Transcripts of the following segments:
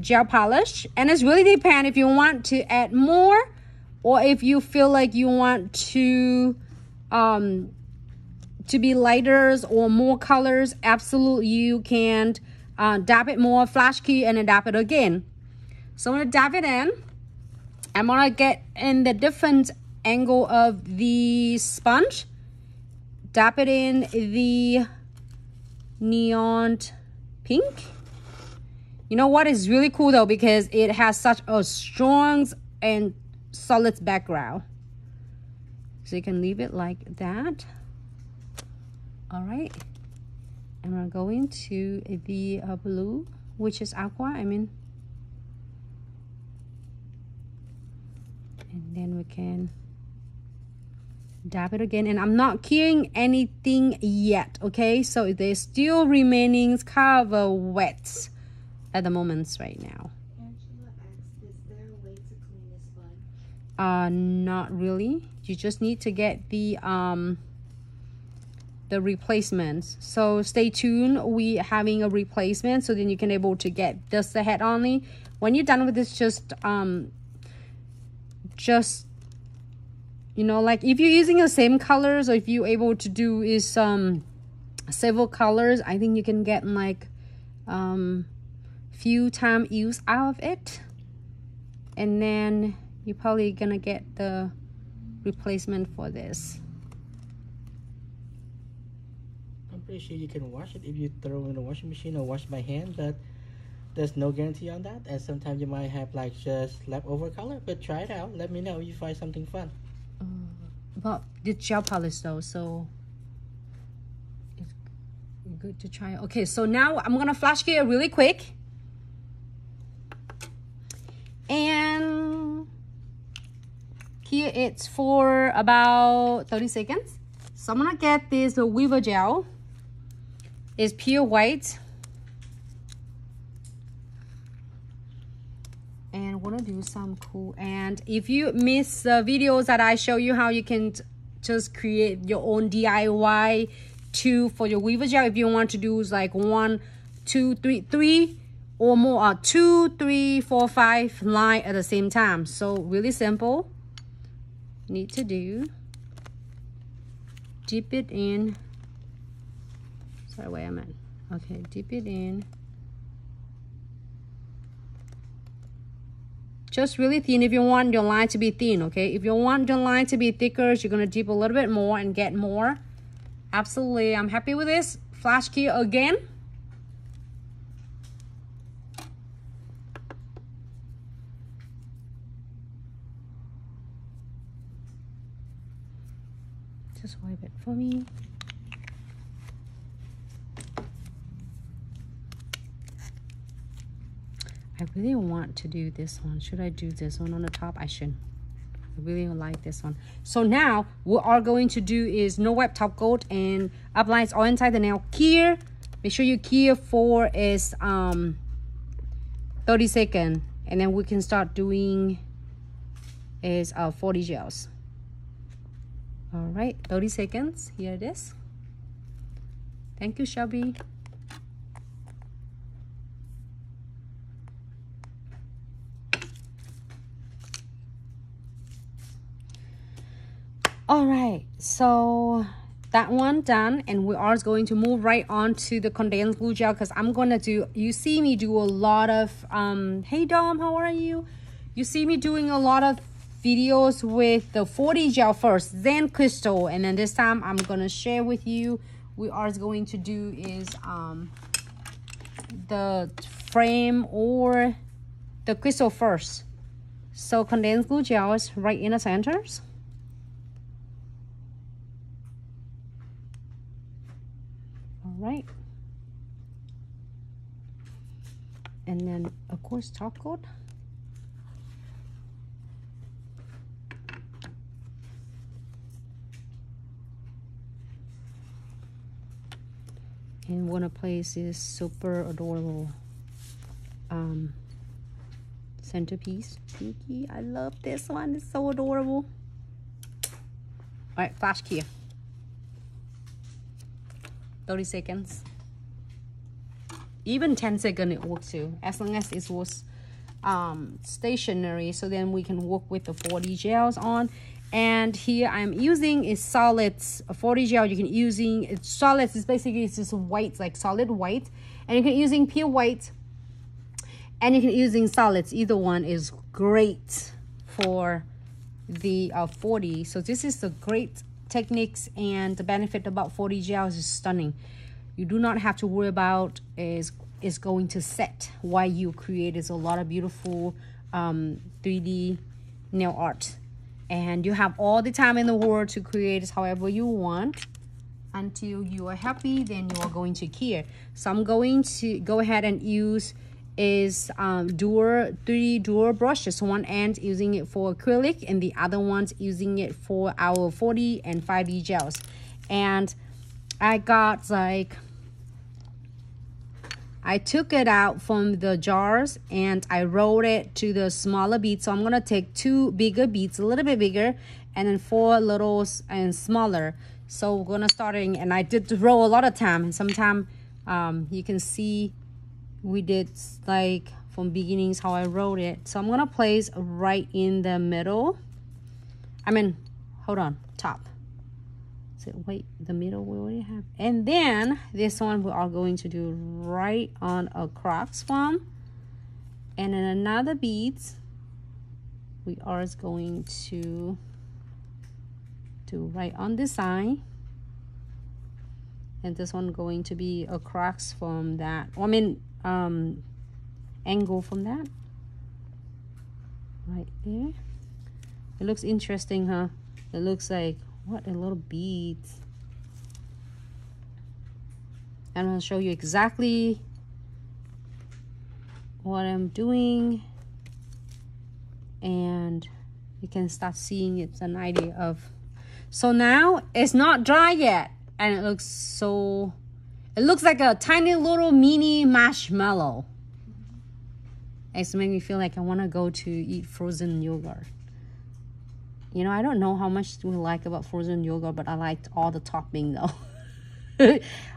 gel polish, and it's really depend if you want to add more or if you feel like you want to be lighter or more colors. Absolutely, you can dab it more, flash key, and then dab it again. So I'm gonna dab it in. I'm gonna get in the different angle of the sponge, dab it in the neon pink. You know what is really cool though, because it has such a strong and solid background. So you can leave it like that. All right. I'm gonna go into the blue, which is aqua, and then we can dab it again. And I'm not keying anything yet, okay? So there's still remaining kind of wet at the moment right now. Angela asked, is there a way to clean this sponge? Not really. You just need to get the replacements. So stay tuned. We having a replacement, so then you can able to get just the head only. When you're done with this, just you know, like if you're using the same colors, or if you're able to do is several colors, I think you can get like few time use out of it, and then you're probably gonna get the replacement for this. I'm pretty sure you can wash it if you throw in the washing machine or wash by hand, but there's no guarantee on that, and sometimes you might have like just leftover color. But try it out, let me know if you find something fun. But the gel polish though, so it's good to try. Okay, so now I'm gonna flash key it really quick, and here it's for about 30 seconds. So I'm gonna get this Weaver gel. It's pure white, and want to do some cool. And if you miss the videos that I show you how you can just create your own DIY tube for your Weaver gel, if you want to do like 1, 2, 3 or more, 2, 3, 4, 5 line at the same time. So really simple. Need to do, dip it in, sorry, where am I? Okay, dip it in. Just really thin if you want your line to be thin, okay? If you want your line to be thicker, you're gonna dip a little bit more and get more. Absolutely, I'm happy with this. Flash key again. Just wipe it for me. I really want to do this one. Should I do this one on the top? I shouldn't. I really don't like this one. So now what we are going to do is no wipe top coat and apply it all inside the nail. Cure. Make sure you cure for is 30 seconds, and then we can start doing is 40 gels. All right, 30 seconds. Here it is. Thank you, Shelby. All right, so that one done, and we are going to move right on to the condensed glue gel, because I'm gonna do, you see me do a lot of hey Dom, how are you? You see me doing a lot of videos with the 40 gel first, then crystal, and then this time I'm gonna share with you we are going to do is the frame or the crystal first. So condensed glue gel is right in the centers. Right, and then of course top coat, and wanna place this super adorable centerpiece. Pinky, I love this one, it's so adorable. All right, flash key. 30 seconds. even 10 seconds it works too, as long as it was stationary. So then we can work with the 4D gels on. And here I'm using is solids 4D gel. You can using it's solids, is basically it's just white, like solid white, and you can using pure white, and you can using solids. Either one is great for the 4D. So this is the great techniques, and the benefit about 4D gels is stunning. You do not have to worry about is going to set while you create is a lot of beautiful 3D nail art, and you have all the time in the world to create however you want until you are happy. Then you are going to care. So I'm going to go ahead and use is 3D dual brushes. One end using it for acrylic and the other one's using it for our 4D and 5D gels. And I got like, I took it out from the jars and I rolled it to the smaller beads. So I'm gonna take 2 bigger beads, a little bit bigger, and then 4 little and smaller. So we're gonna starting, and I did roll a lot of time, and sometimes you can see we did like from beginnings how I wrote it. So I'm gonna place right in the middle. I mean, hold on, top. So wait, the middle we already have. And then this one we are going to do right on across from. And then another beads we are going to do right on this side. And this one going to be across from that. I mean, angle from that. Right there. It looks interesting, huh? It looks like, what a little beads. And I'll show you exactly what I'm doing, and you can start seeing it's an idea of. So now it's not dry yet, and it looks so, it looks like a tiny little mini marshmallow. It's making me feel like I want to go to eat frozen yogurt. You know, I don't know how much we like about frozen yogurt, but I liked all the topping though.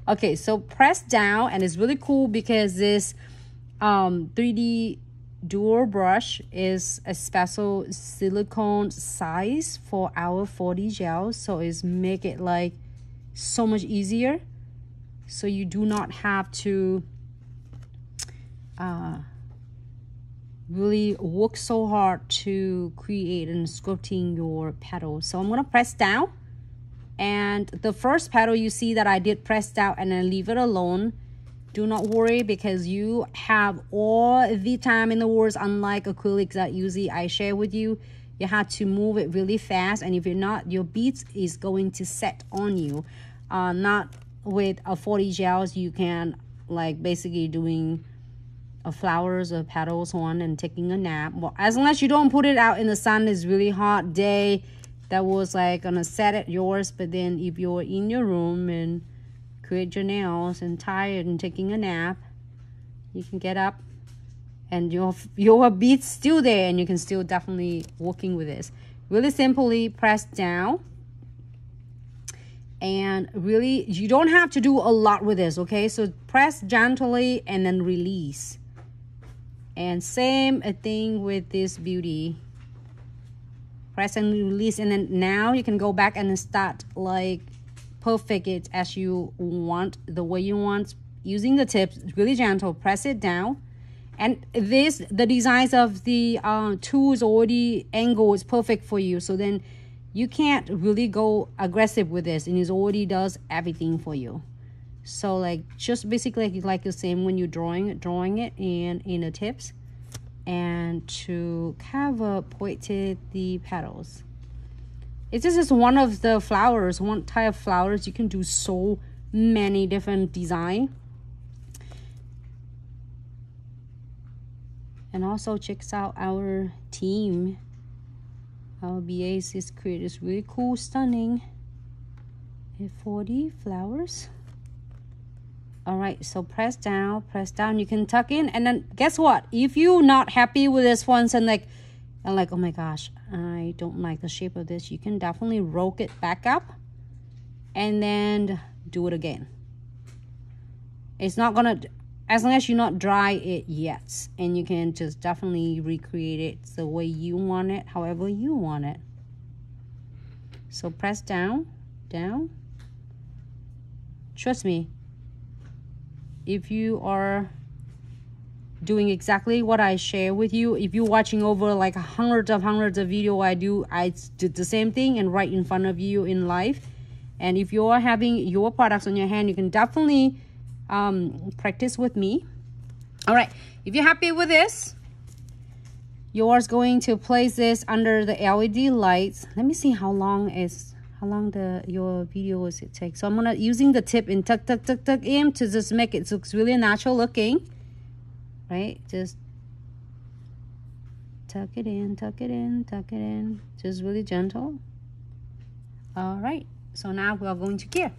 Okay, so press down, and it's really cool because this 3D dual brush is a special silicone size for our 4D gels. So it's make it like so much easier. So you do not have to really work so hard to create and sculpting your petal. So I'm gonna press down, and the first petal you see that I did press down and then leave it alone. Do not worry, because you have all the time in the world, unlike acrylics that usually I share with you. You have to move it really fast, and if you're not, your beads is going to set on you. Not with a 4D gels, you can like basically doing flowers or petals on and taking a nap. Well, as long as you don't put it out in the sun, it's really hot day that was like gonna set it yours. But then if you're in your room and create your nails and tired and taking a nap, you can get up and your beads still there, and you can still definitely working with this. Really simply press down, and really you don't have to do a lot with this, okay? So press gently and then release. And same thing with this beauty. Press and release, and then now you can go back and start like perfect it as you want, the way you want, using the tips. Really gentle, press it down. And this, the designs of the tools already angle is perfect for you. So then you can't really go aggressive with this, and it already does everything for you. So like just basically like the same when you're drawing it in the tips, and to cover pointed the petals. It's just one of the flowers, one type of flowers. You can do so many different design. And also checks out our team. Our BAs is created this really cool, stunning 4D flowers. All right, so press down, you can tuck in, and then guess what? If you're not happy with this one and like, oh my gosh, I don't like the shape of this, you can definitely roll it back up and then do it again. It's not gonna, as long as you not dry it yet, and you can just definitely recreate it the way you want it, however you want it. So press down, down. Trust me, if you are doing exactly what I share with you, if you're watching over like hundreds of video I did the same thing and right in front of you in life. And if you're having your products on your hand, you can definitely practice with me. All right, if you're happy with this, you're going to place this under the LED lights. Let me see how long your video is it take. So I'm gonna using the tip and tuck in to just make it looks really natural looking. Right, just tuck it in, just really gentle. All right, so now we are going to gear.